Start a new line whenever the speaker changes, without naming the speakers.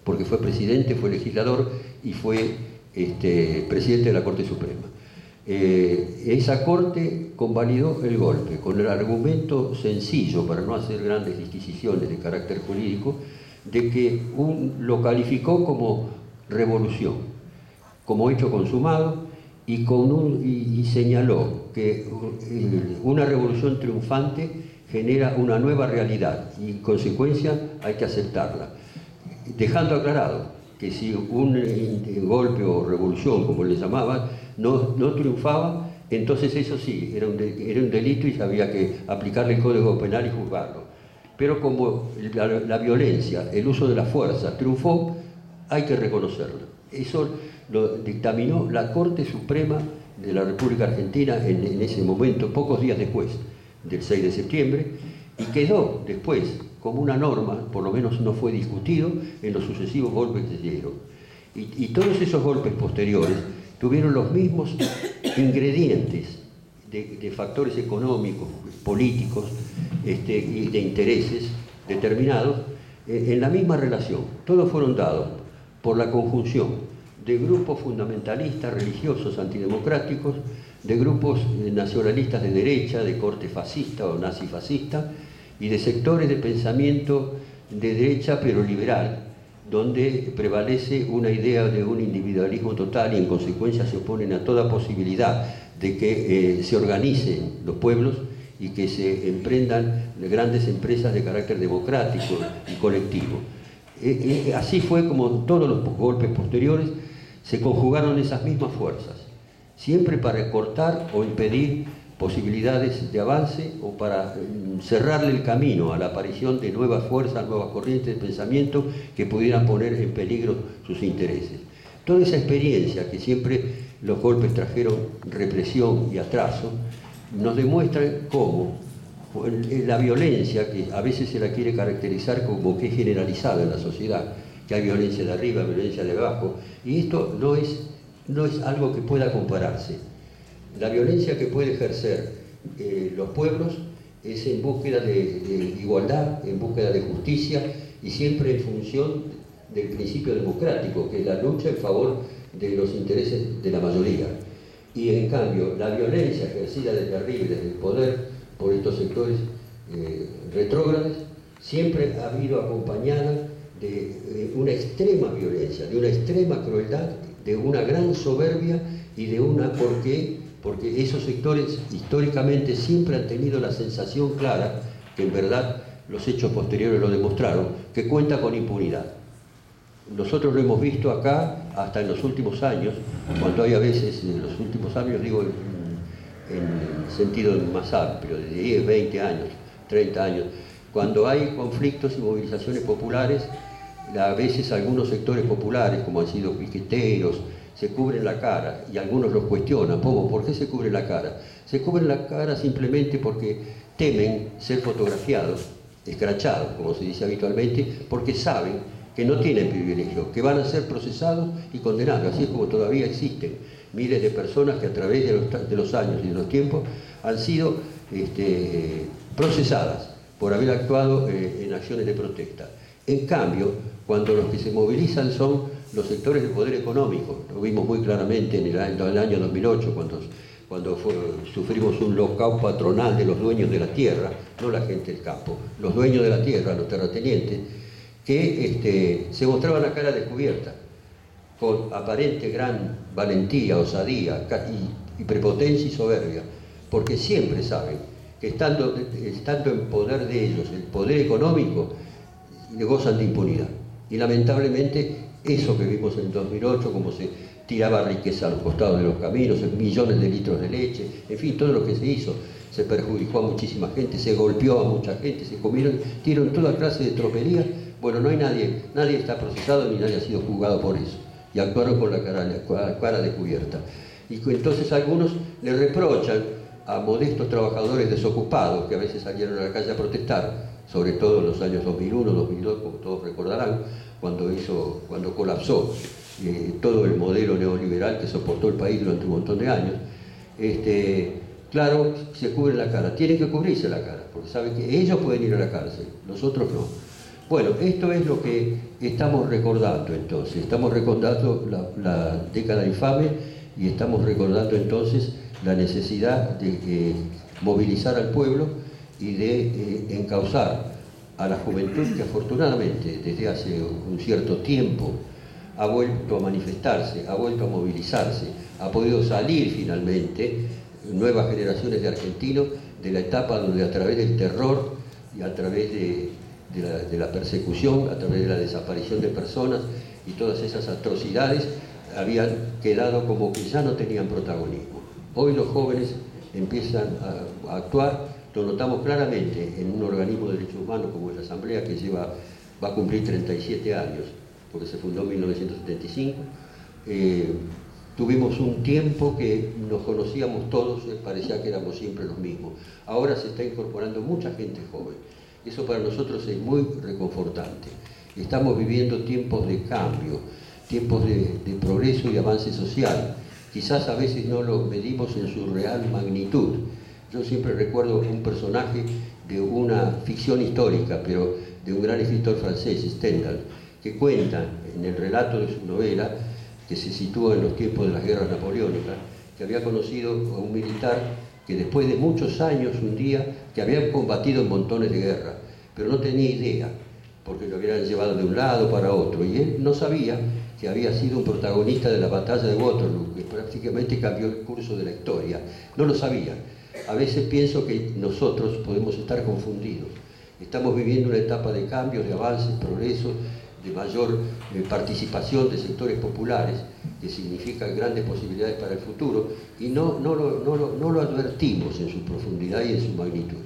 porque fue presidente, fue legislador y fue presidente de la Corte Suprema. Esa Corte convalidó el golpe con el argumento sencillo, para no hacer grandes disquisiciones de carácter jurídico, de que lo calificó revolución, como hecho consumado, y señaló que una revolución triunfante genera una nueva realidad y en consecuencia hay que aceptarla, dejando aclarado que si un golpe o revolución, como le llamaban, no triunfaba, entonces eso sí, era un delito y había que aplicarle el Código Penal y juzgarlo. Pero como la violencia, el uso de la fuerza triunfó, hay que reconocerlo. Eso lo dictaminó la Corte Suprema de la República Argentina en ese momento, pocos días después del 6 de septiembre, y quedó después como una norma, por lo menos no fue discutido en los sucesivos golpes que se dieron. Y todos esos golpes posteriores tuvieron los mismos ingredientes de factores económicos, políticos y de intereses determinados en la misma relación. Todos fueron dados por la conjunción de grupos fundamentalistas, religiosos, antidemocráticos, de grupos nacionalistas de derecha, de corte fascista o nazifascista, y de sectores de pensamiento de derecha pero liberal, donde prevalece una idea de un individualismo total y en consecuencia se oponen a toda posibilidad de que se organicen los pueblos y que se emprendan grandes empresas de carácter democrático y colectivo. Así fue como todos los golpes posteriores se conjugaron esas mismas fuerzas, siempre para cortar o impedir posibilidades de avance o para cerrarle el camino a la aparición de nuevas fuerzas, nuevas corrientes de pensamiento que pudieran poner en peligro sus intereses. Toda esa experiencia que siempre los golpes trajeron represión y atraso, nos demuestran cómo la violencia, que a veces se la quiere caracterizar como que es generalizada en la sociedad, que hay violencia de arriba, violencia de abajo, y esto no es algo que pueda compararse. La violencia que puede ejercer los pueblos es en búsqueda de igualdad, en búsqueda de justicia y siempre en función del principio democrático, que es la lucha en favor de los intereses de la mayoría. Y en cambio, la violencia ejercida desde arriba y desde el poder por estos sectores retrógrados siempre ha habido acompañada de una extrema violencia, de una extrema crueldad, de una gran soberbia y de una... Porque esos sectores históricamente siempre han tenido la sensación clara, que en verdad los hechos posteriores lo demostraron, que cuenta con impunidad. Nosotros lo hemos visto acá hasta en los últimos años, cuando hay a veces, en los últimos años digo en sentido más amplio, de 10, 20 años, 30 años, cuando hay conflictos y movilizaciones populares, a veces algunos sectores populares, como han sido piqueteros, se cubren la cara y algunos los cuestionan. ¿Por qué se cubren la cara? Se cubren la cara simplemente porque temen ser fotografiados, escrachados, como se dice habitualmente, porque saben que no tienen privilegio, que van a ser procesados y condenados. Así es como todavía existen miles de personas que a través de los años y de los tiempos han sido procesadas por haber actuado en acciones de protesta. En cambio, cuando los que se movilizan son los sectores del poder económico, lo vimos muy claramente en el año 2008, cuando sufrimos un lockout patronal de los dueños de la tierra, no la gente del campo, los dueños de la tierra, los terratenientes, que se mostraban la cara descubierta, con aparente gran valentía, osadía y prepotencia y soberbia, porque siempre saben que estando en poder de ellos, el poder económico, gozan de impunidad. Y lamentablemente eso que vimos en 2008, como se tiraba riqueza a los costados de los caminos, millones de litros de leche, en fin, todo lo que se hizo, se perjudicó a muchísima gente, se golpeó a mucha gente, se dieron toda clase de tropelías. Bueno, no hay nadie está procesado ni nadie ha sido juzgado por eso, y actuaron con la cara descubierta. Y entonces algunos le reprochan a modestos trabajadores desocupados que a veces salieron a la calle a protestar, sobre todo en los años 2001, 2002, como todos recordarán, cuando colapsó todo el modelo neoliberal que soportó el país durante un montón de años. Claro, se cubre la cara, tienen que cubrirse la cara, porque saben que ellos pueden ir a la cárcel, nosotros no. Bueno, esto es lo que estamos recordando entonces. Estamos recordando la década infame y estamos recordando entonces la necesidad de movilizar al pueblo y de encauzar a la juventud que afortunadamente desde hace un cierto tiempo ha vuelto a manifestarse, ha vuelto a movilizarse, ha podido salir finalmente nuevas generaciones de argentinos de la etapa donde a través del terror y a través de la persecución, a través de la desaparición de personas y todas esas atrocidades habían quedado como que ya no tenían protagonismo. Hoy los jóvenes empiezan a actuar, lo notamos claramente en un organismo de derechos humanos como es la Asamblea, que va a cumplir 37 años, porque se fundó en 1975. Tuvimos un tiempo que nos conocíamos todos, parecía que éramos siempre los mismos. Ahora se está incorporando mucha gente joven. Eso para nosotros es muy reconfortante. Estamos viviendo tiempos de cambio, tiempos de progreso y avance social. Quizás a veces no lo medimos en su real magnitud. Yo siempre recuerdo un personaje de una ficción histórica, pero de un gran escritor francés, Stendhal, que cuenta en el relato de su novela, que se sitúa en los tiempos de las guerras napoleónicas, que había conocido a un militar que después de muchos años, un día, que había combatido en montones de guerra, pero no tenía idea, porque lo habían llevado de un lado para otro, y él no sabía que había sido un protagonista de la batalla de Waterloo, que prácticamente cambió el curso de la historia. No lo sabía. A veces pienso que nosotros podemos estar confundidos. Estamos viviendo una etapa de cambios, de avances, progreso, de mayor participación de sectores populares, que significan grandes posibilidades para el futuro, y no lo advertimos en su profundidad y en su magnitud.